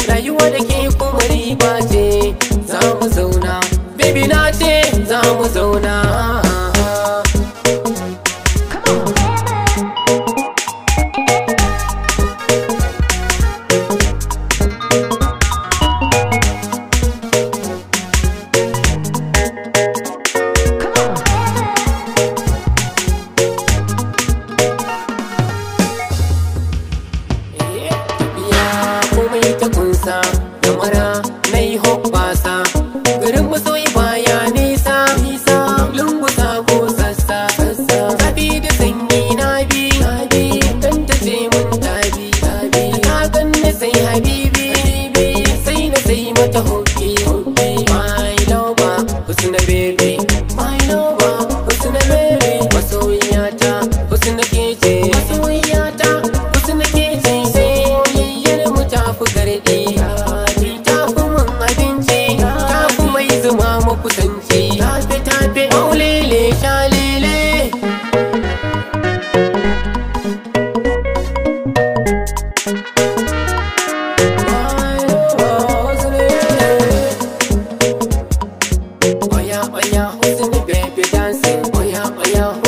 Rayuwa da ke kuma riba ce, za mu zauna, baby na ce za mu zauna. Kamara na yi hoppasa, garin masoyi baya nisa, lungu sako sassa, zafi da sanyi na bi, kan ta ce mun tabi, ta ganni sai habibi, sai na sai mata hoki, my lover, husna baby, my lover, husna baby, masoyiyata, husna kece, masoyiyata, husna kece, soyayyar mu ta fi gardi. Kusanci tafe maulele shalele. Oya oya, husni baby dancing. Oya oya.